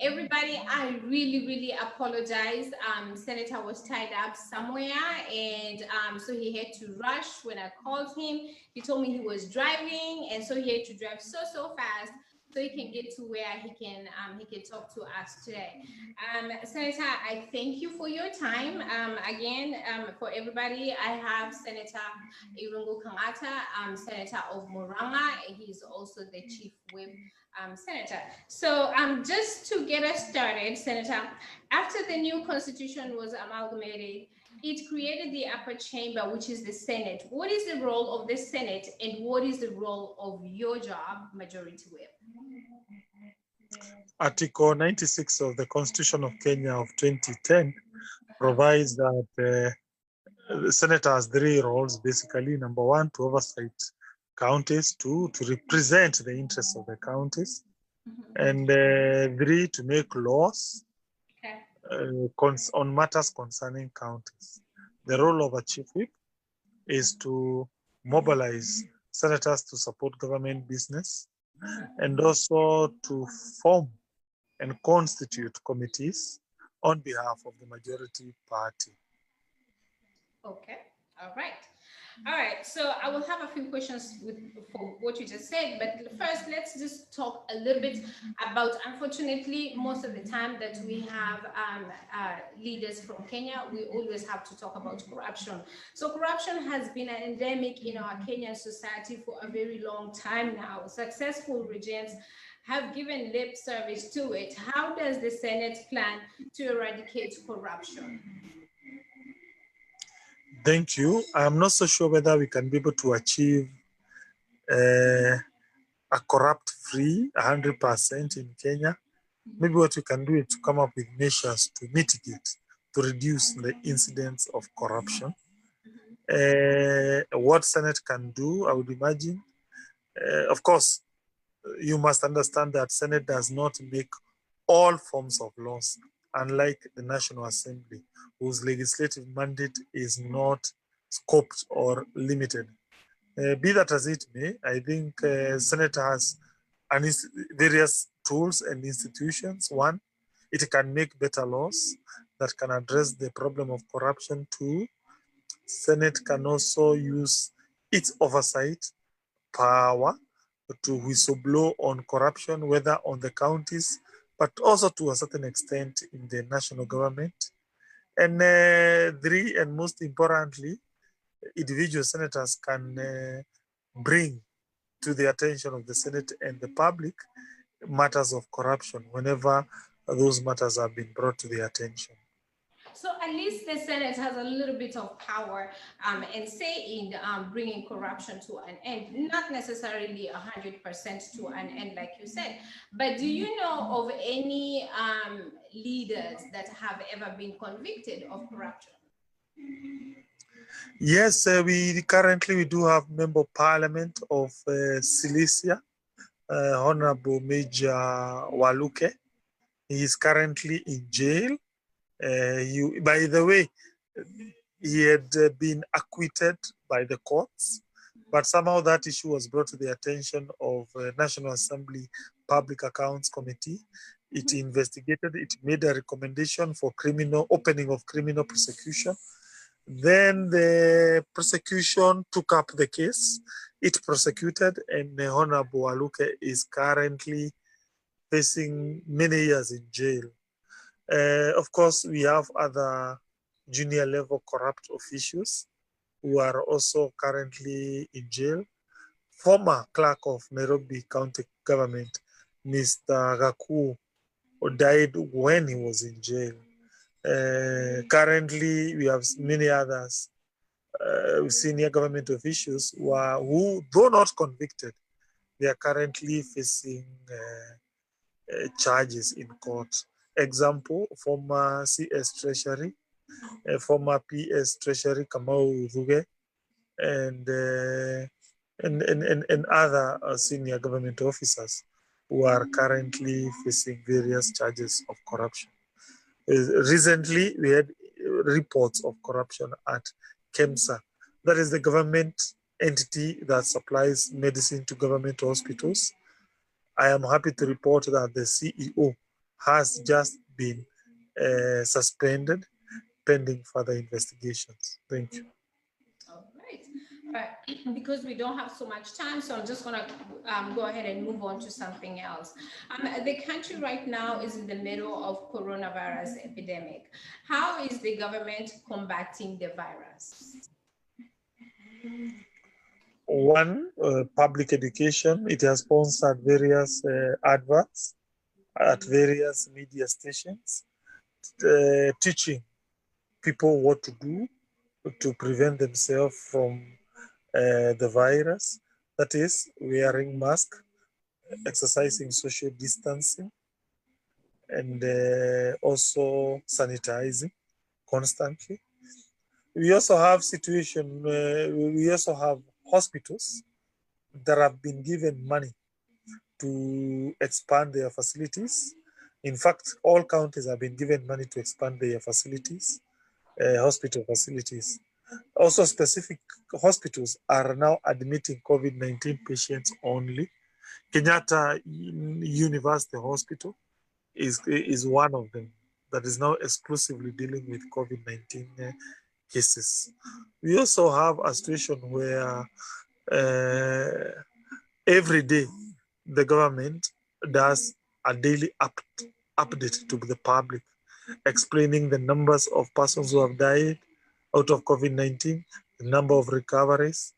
Everybody, I really apologize. Senator was tied up somewhere, and so he had to rush when I called him. He told me he was driving, and so he had to drive so fast so he can get to where he can talk to us today. Senator, I thank you for your time. Again, for everybody, I have Senator Irungu Kang'ata, Senator of Muranga. He's also the Chief Whip Senator. So just to get us started, Senator, after the new constitution was amalgamated, it created the upper chamber, which is the Senate. What is the role of the Senate, and what is the role of your job, Majority Whip? Article 96 of the Constitution of Kenya of 2010 provides that the Senate has three roles, basically. Number one, to oversight counties, two, to represent the interests of the counties, and three, to make laws on matters concerning counties. The role of a chief whip is to mobilize senators to support government business, and also to form and constitute committees on behalf of the majority party. Okay, all right. So I will have a few questions for what you just said, but first let's just talk a little bit about, unfortunately, most of the time that we have leaders from Kenya, we always have to talk about corruption. So corruption has been an endemic in our Kenyan society for a very long time now. Successful regimes have given lip service to it. How does the Senate plan to eradicate corruption? Thank you. I'm not so sure whether we can be able to achieve a corrupt-free 100% in Kenya. Maybe what we can do is to come up with measures to mitigate, to reduce the incidence of corruption. What Senate can do, I would imagine, of course, you must understand that Senate does not make all forms of laws, unlike the National Assembly, whose legislative mandate is not scoped or limited. Be that as it may, I think Senate has various tools and institutions. One, it can make better laws that can address the problem of corruption. Two, Senate can also use its oversight power to whistleblow on corruption, whether on the counties, but also to a certain extent in the national government. And three, and most importantly, individual senators can bring to the attention of the Senate and the public matters of corruption whenever those matters have been brought to the attention. So at least the Senate has a little bit of power and say in bringing corruption to an end, not necessarily 100% to an end, like you said. But do you know of any leaders that have ever been convicted of corruption? Yes, we currently do have Member of Parliament of Silesia, Honorable Major Waluke. He is currently in jail. By the way, he had been acquitted by the courts, but somehow that issue was brought to the attention of National Assembly Public Accounts Committee. It investigated, it made a recommendation for opening of criminal prosecution. Then the prosecution took up the case, it prosecuted, and Honorable Waluke is currently facing many years in jail. Of course, we have other junior level corrupt officials who are also currently in jail. Former clerk of Nairobi County Government, Mr. Gaku, died when he was in jail. Currently, we have many others, senior government officials who, though not convicted, they are currently facing charges in court. Example, former CS Treasury, former PS Treasury Kamau Ruge, and other senior government officers who are currently facing various charges of corruption. Recently, we had reports of corruption at KEMSA. That is the government entity that supplies medicine to government hospitals. I am happy to report that the CEO has just been suspended pending further investigations. Thank you. All right. Because we don't have so much time, so I'm just going to go ahead and move on to something else. The country right now is in the middle of coronavirus epidemic. How is the government combating the virus? One, public education. It has sponsored various adverts at various media stations, teaching people what to do to prevent themselves from the virus. That is, wearing mask, exercising social distancing, and also sanitizing constantly. We also have we also have hospitals that have been given money to expand their facilities. In fact, all counties have been given money to expand their facilities, hospital facilities. Also, specific hospitals are now admitting COVID-19 patients only. Kang'ata University Hospital is one of them that is now exclusively dealing with COVID-19 cases. We also have a situation where every day the government does a daily update to the public, explaining the numbers of persons who have died out of COVID-19, the number of recoveries,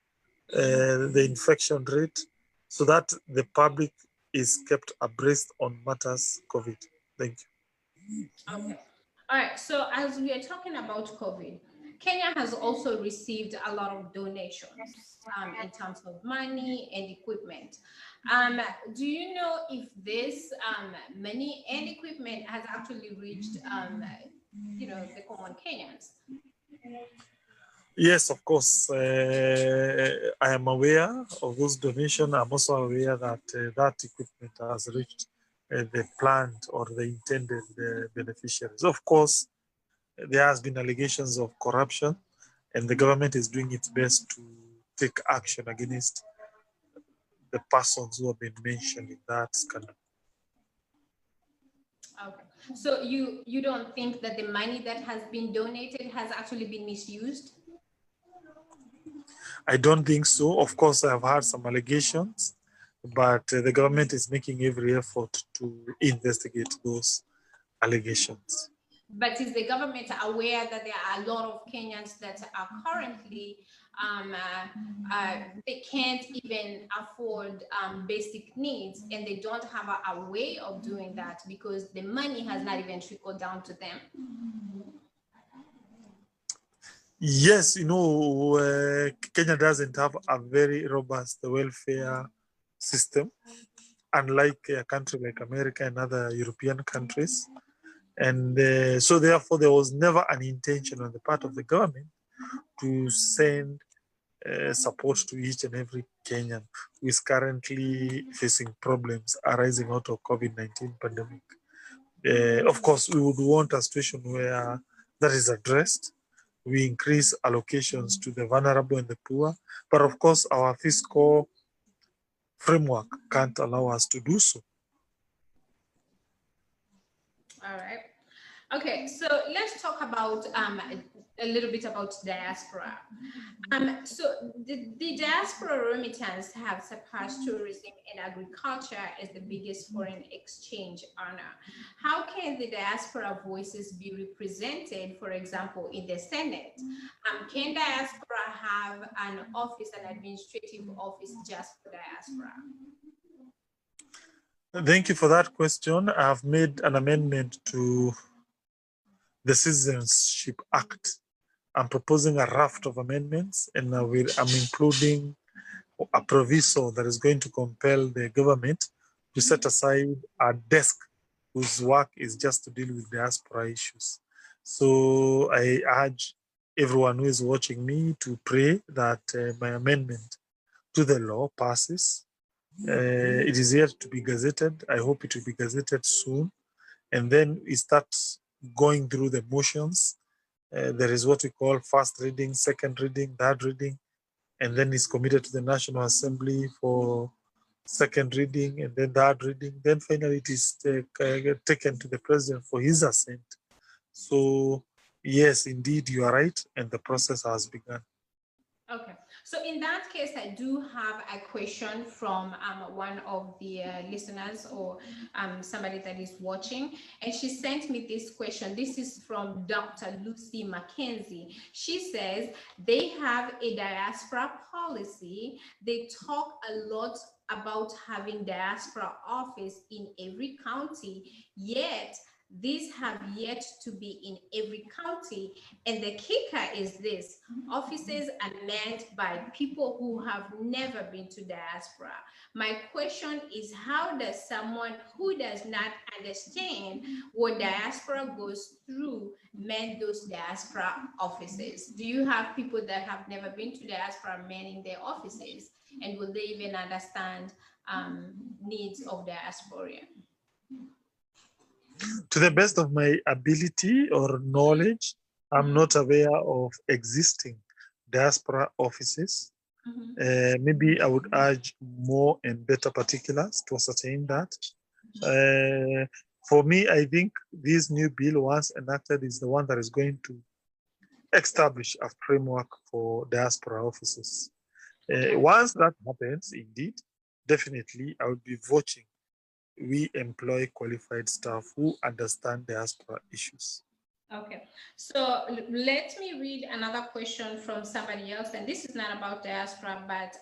the infection rate, so that the public is kept abreast on matters COVID. Thank you. Okay. All right. So as we are talking about COVID, Kenya has also received a lot of donations in terms of money and equipment. Do you know if this money and equipment has actually reached, the common Kenyans? Yes, of course. I am aware of those donations. I'm also aware that that equipment has reached the planned or the intended beneficiaries. Of course, there has been allegations of corruption, and the government is doing its best to take action against the persons who have been mentioned in that scandal. Okay. So you don't think that the money that has been donated has actually been misused? I don't think so. Of course, I've heard some allegations, but the government is making every effort to investigate those allegations. But is the government aware that there are a lot of Kenyans that are currently, they can't even afford basic needs, and they don't have a way of doing that because the money has not even trickled down to them? Yes, Kenya doesn't have a very robust welfare system, unlike a country like America and other European countries. And so therefore, there was never an intention on the part of the government to send support to each and every Kenyan who is currently facing problems arising out of COVID-19 pandemic. Of course, we would want a situation where that is addressed. We increase allocations to the vulnerable and the poor. But of course, our fiscal framework can't allow us to do so. All right. Okay, so let's talk about a little bit about diaspora. So the diaspora remittance have surpassed tourism and agriculture as the biggest foreign exchange earner. How can the diaspora voices be represented, for example, in the Senate? Can diaspora have an office, an administrative office just for diaspora? Thank you for that question. I've made an amendment to the Citizenship Act. I'm proposing a raft of amendments, and I'm including a proviso that is going to compel the government to set aside a desk whose work is just to deal with diaspora issues. So I urge everyone who is watching me to pray that my amendment to the law passes. It is yet to be gazetted. I hope it will be gazetted soon. And then we start going through the motions. There is what we call first reading, second reading, third reading, and then it's committed to the National Assembly for second reading, and then third reading. Then finally it is taken to the president for his assent. So yes, indeed, you are right, and the process has begun. Okay, so in that case, I do have a question from one of the listeners, or somebody that is watching, and she sent me this question. This is from Dr. Lucy Mackenzie. She says they have a diaspora policy. They talk a lot about having diaspora office in every county, yet these have yet to be in every county. And the kicker is this: offices are manned by people who have never been to diaspora. My question is, how does someone who does not understand what diaspora goes through man those diaspora offices? Do you have people that have never been to diaspora manning their offices? And will they even understand needs of diaspora? To the best of my ability or knowledge, I'm not aware of existing diaspora offices. Maybe I would urge more and better particulars to ascertain that. For me, I think this new bill, once enacted, is the one that is going to establish a framework for diaspora offices. Once that happens, indeed, definitely I would be voting we employ qualified staff who understand diaspora issues. Okay, so let me read another question from somebody else, and this is not about diaspora, but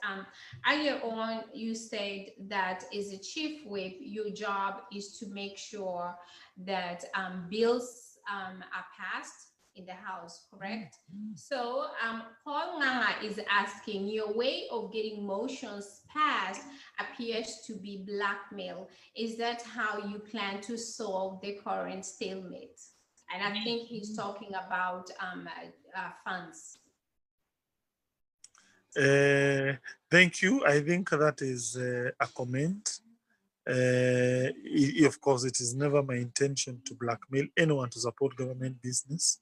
earlier on you said that as a chief whip, your job is to make sure that bills are passed in the House, correct? So Paul Ng'ata is asking, your way of getting motions passed appears to be blackmail. Is that how you plan to solve the current stalemate? And I think he's talking about funds. Thank you. I think that is a comment. Of course, it is never my intention to blackmail anyone to support government business.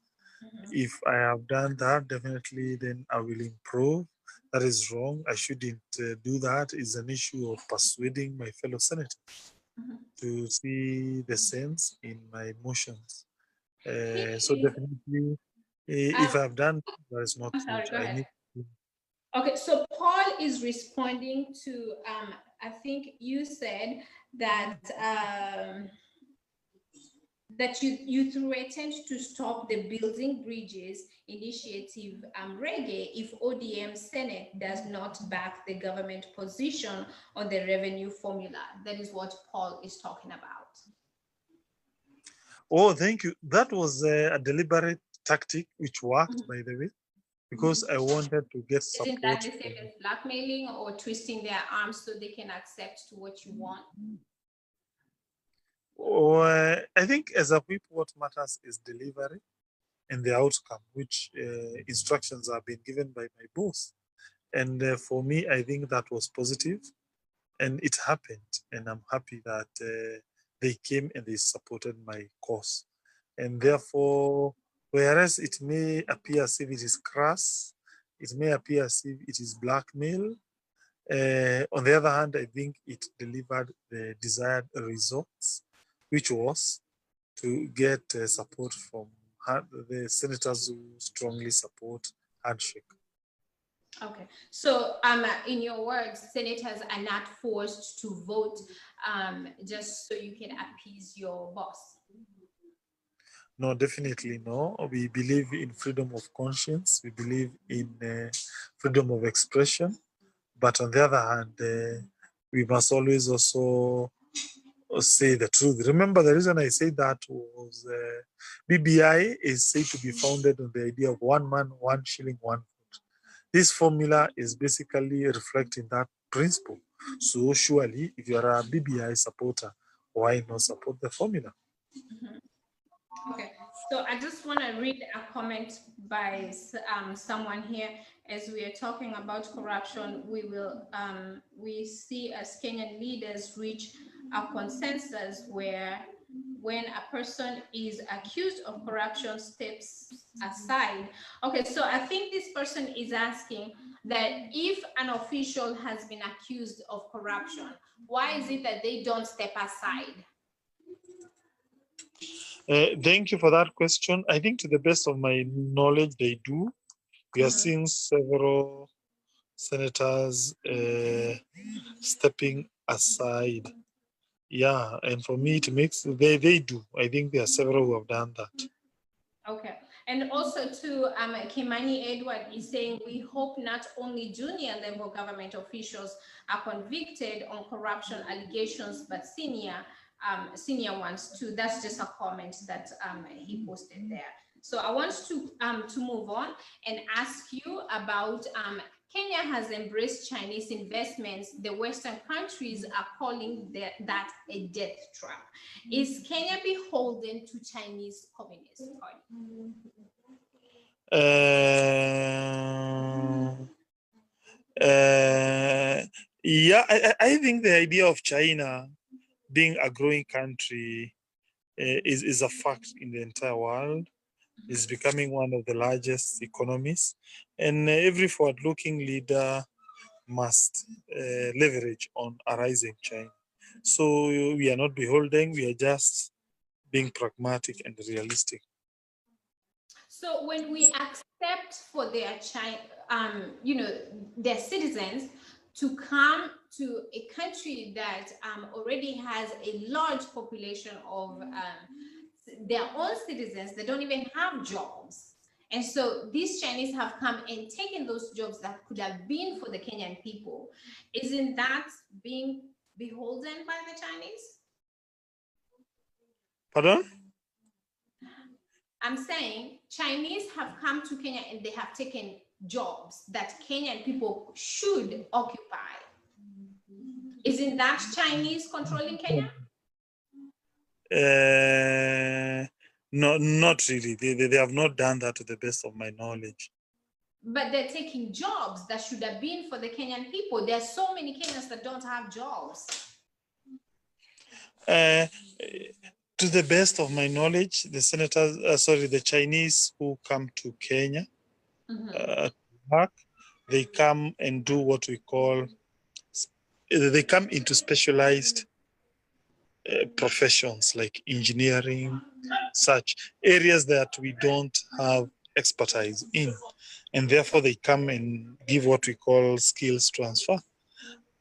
If I have done that, definitely then I will improve. That is wrong. I shouldn't do that. It's an issue of persuading my fellow senators to see the sense in my motions. So definitely, if I've done that is not sorry, good. go ahead. I need to. Okay, so Paul is responding to, I think you said that that you threatened to stop the Building Bridges initiative reggae if ODM Senate does not back the government position on the revenue formula. That is what Paul is talking about. Oh, thank you. That was a deliberate tactic which worked, by the way, because I wanted to get support. Isn't that the same as blackmailing or twisting their arms so they can accept to what you want? I think as a whip, what matters is delivery and the outcome, which instructions are being given by my boss. And for me, I think that was positive, and it happened. And I'm happy that they came and they supported my cause. And therefore, whereas it may appear as if it is crass, it may appear as if it is blackmail. On the other hand, I think it delivered the desired results, which was to get support from the senators who strongly support handshake. Okay, so in your words, senators are not forced to vote just so you can appease your boss. No, definitely no. We believe in freedom of conscience. We believe in freedom of expression. But on the other hand, we must always also say the truth. Remember, the reason I say that was BBI is said to be founded on the idea of one man, 1 shilling, 1 vote. This formula is basically reflecting that principle. So surely, if you are a BBI supporter, why not support the formula? Okay, so I just want to read a comment by someone here. As we are talking about corruption, we see as Kenyan leaders reach a consensus where when a person is accused of corruption, steps aside. Okay, so I think this person is asking, that if an official has been accused of corruption, why is it that they don't step aside? Thank you for that question. I think to the best of my knowledge, they do. We are seeing several senators stepping aside. Yeah, and for me, it makes, they do. I think there are several who have done that. Okay. And also too, Kimani Edward is saying, we hope not only junior level government officials are convicted on corruption allegations, but senior ones too. That's just a comment that he posted there. So I want to move on and ask you about Kenya has embraced Chinese investments. The Western countries are calling that a death trap. Is Kenya beholden to Chinese Communist Party? Yeah, I think the idea of China being a growing country is a fact in the entire world. It's becoming one of the largest economies, and every forward-looking leader must leverage on a rising China. So we are not beholden, we are just being pragmatic and realistic. So when we accept for their their citizens to come to a country that already has a large population of their own citizens that don't even have jobs. And so these Chinese have come and taken those jobs that could have been for the Kenyan people. Isn't that being beholden by the Chinese? Pardon? I'm saying Chinese have come to Kenya and they have taken jobs that Kenyan people should occupy. Isn't that Chinese controlling Kenya? No, not really. They have not done that to the best of my knowledge. But they're taking jobs that should have been for the Kenyan people. There are so many Kenyans that don't have jobs. To the best of my knowledge, the senators, the Chinese who come to Kenya to work, they come and do what we call, they come into specialized professions like engineering, such areas that we don't have expertise in. And therefore they come and give what we call skills transfer.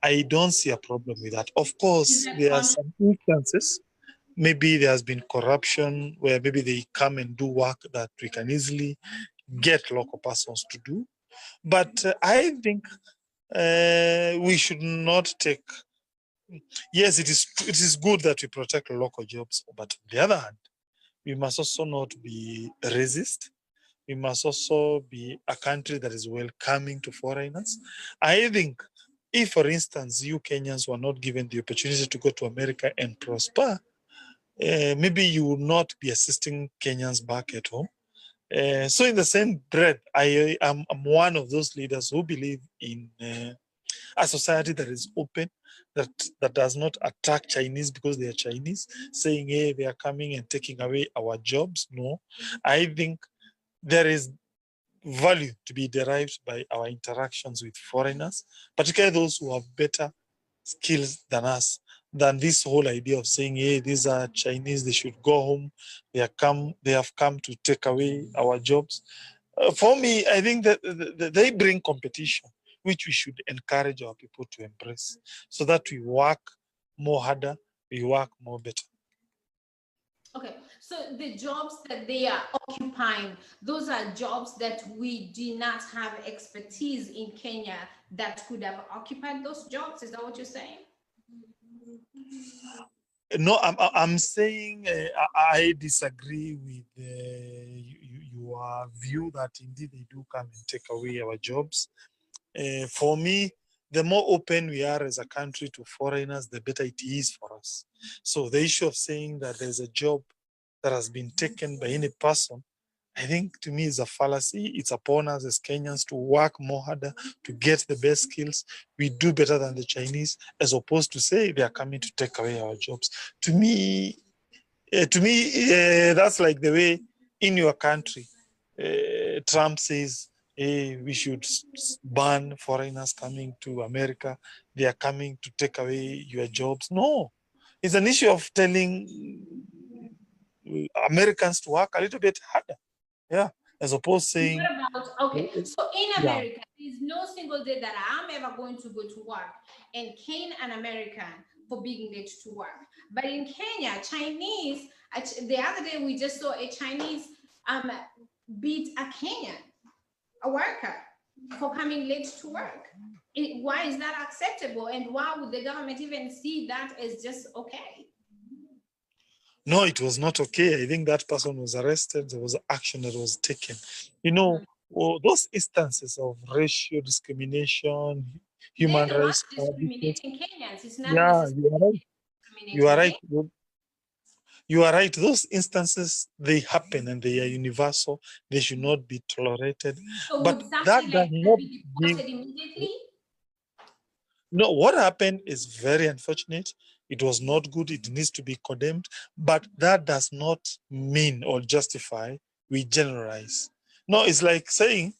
I don't see a problem with that. Of course, there are some instances, maybe there has been corruption where maybe they come and do work that we can easily get local persons to do. But I think we should not take, yes, it is good that we protect local jobs, but on the other hand, we must also not be racist. We must also be a country that is welcoming to foreigners. I think if, for instance, you Kenyans were not given the opportunity to go to America and prosper, maybe you will not be assisting Kenyans back at home. So in the same breath, I'm one of those leaders who believe in a society that is open, that does not attack Chinese because they are Chinese, saying, hey, they are coming and taking away our jobs. No, I think there is value to be derived by our interactions with foreigners, particularly those who have better skills than us, than this whole idea of saying, hey, these are Chinese, they should go home, they have come to take away our jobs. For me, I think that they bring competition, which we should encourage our people to embrace, so that we work more harder, we work more better. Okay, so the jobs that they are occupying, those are jobs that we do not have expertise in Kenya that could have occupied those jobs. Is that what you're saying? No, I'm saying I disagree with your view that indeed they do come and take away our jobs. For me, the more open we are as a country to foreigners, the better it is for us. So the issue of saying that there's a job that has been taken by any person, I think to me is a fallacy. It's upon us as Kenyans to work more harder, to get the best skills. We do better than the Chinese, as opposed to say they are coming to take away our jobs. To me, that's like the way in your country, Trump says we should ban foreigners coming to America. They are coming to take away your jobs. No, it's an issue of telling Americans to work a little bit harder. Yeah, as opposed to saying. What about, okay, so in Yeah. America, there's no single day that I'm ever going to go to work and cane an American for being late to work. But in Kenya, Chinese, the other day we just saw a Chinese beat a Kenyan, a worker, for coming late to work. Why is that acceptable? And why would the government even see that as just okay? No, it was not okay. I think that person was arrested. There was action that was taken. You know, those instances of racial discrimination, human They're the rights ones discriminating Kenyans. It's not yeah, necessarily you are right. You are right. discriminating. You are right. Those instances, they happen and they are universal. They should not be tolerated. So But would something that like does that not be give. deported immediately? No, what happened is very unfortunate. It was not good. It needs to be condemned. But that does not mean or justify we generalize. No, it's like saying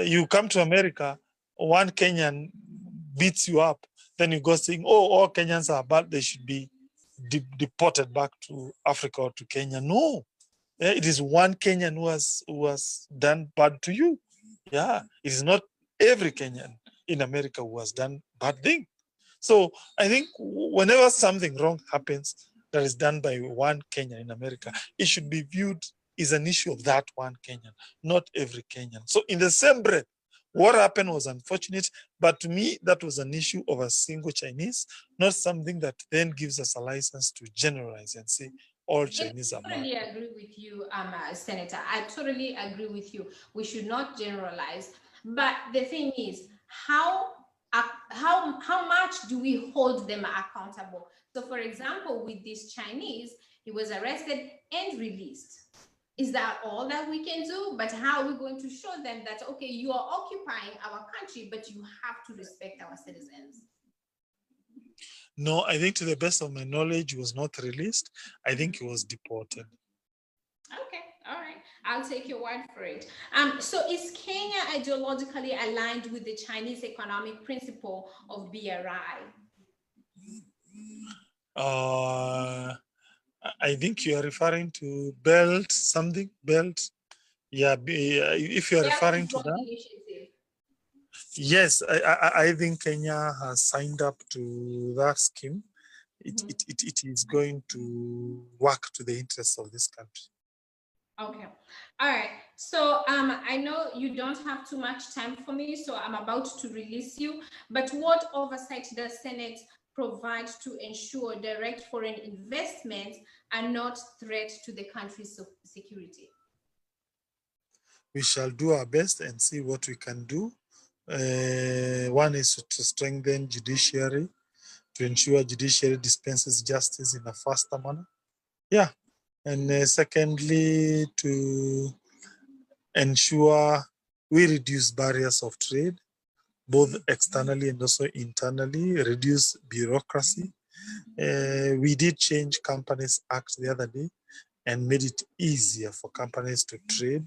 you come to America, one Kenyan beats you up, then you go saying, oh, all Kenyans are bad, they should be deported back to Africa or to Kenya. No, it is one Kenyan who has done bad to you. Yeah, it is not every Kenyan in America who has done bad thing. So I think whenever something wrong happens that is done by one Kenyan in America, it should be viewed as an issue of that one Kenyan, not every Kenyan. So in the same breath, what happened was unfortunate, but to me, that was an issue of a single Chinese, not something that then gives us a license to generalize and say all Chinese are bad. I totally agree with you, Senator. I totally agree with you. We should not generalize. But the thing is, how much do we hold them accountable? So, for example, with this Chinese, he was arrested and released. Is that all that we can do? But how are we going to show them that, okay, you are occupying our country, but you have to respect our citizens? No, I think to the best of my knowledge, he was not released. I think he was deported. Okay, all right. I'll take your word for it. So is Kenya ideologically aligned with the Chinese economic principle of BRI? I think you are referring to Belt something, Belt. Yeah, if you are referring to that. Initiative. Yes, I think Kenya has signed up to that scheme. It is going to work to the interests of this country. Okay. All right. So I know you don't have too much time for me, so I'm about to release you. But what oversight does Senate provide to ensure direct foreign investments are not threat to the country's security? We shall do our best and see what we can do. One is to strengthen judiciary, to ensure judiciary dispenses justice in a faster manner. Yeah. And secondly, to ensure we reduce barriers of trade, both externally and also internally, reduce bureaucracy. We did change Companies Act the other day and made it easier for companies to trade.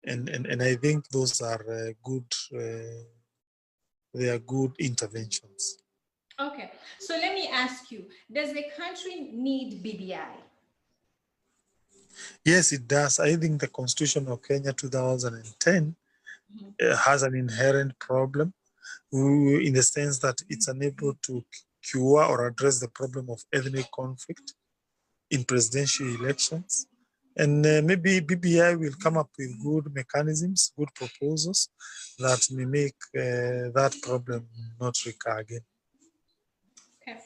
And I think those are they are good interventions. Okay, so let me ask you, does the country need BBI? Yes, it does. I think the Constitution of Kenya 2010 has an inherent problem in the sense that it's unable to cure or address the problem of ethnic conflict in presidential elections. And maybe BBI will come up with good mechanisms, good proposals that may make that problem not recur again. Okay.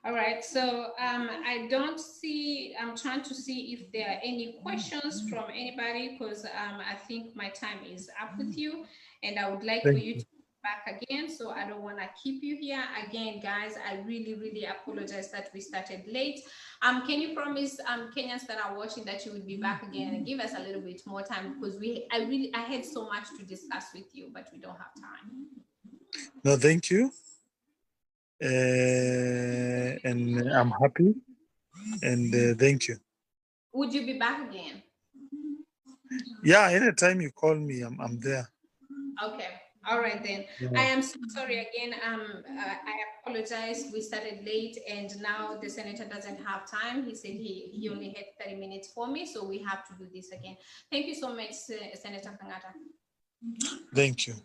All right. So I don't see, I'm trying to see if there are any questions from anybody, because I think my time is up with you and I would like for you to back again, so I don't want to keep you here again. Guys, I really apologize that we started late. Can you promise Kenyans that are watching that you will be back again and give us a little bit more time, because I had so much to discuss with you, but we don't have time. No, thank you. And I'm happy, and thank you. Would you be back again? Yeah, anytime you call me, I'm there. Okay. All right then. I am so sorry again. I apologize. We started late, and now the senator doesn't have time. He said he only had 30 minutes for me, so we have to do this again. Thank you so much, Senator Kang'ata. Thank you.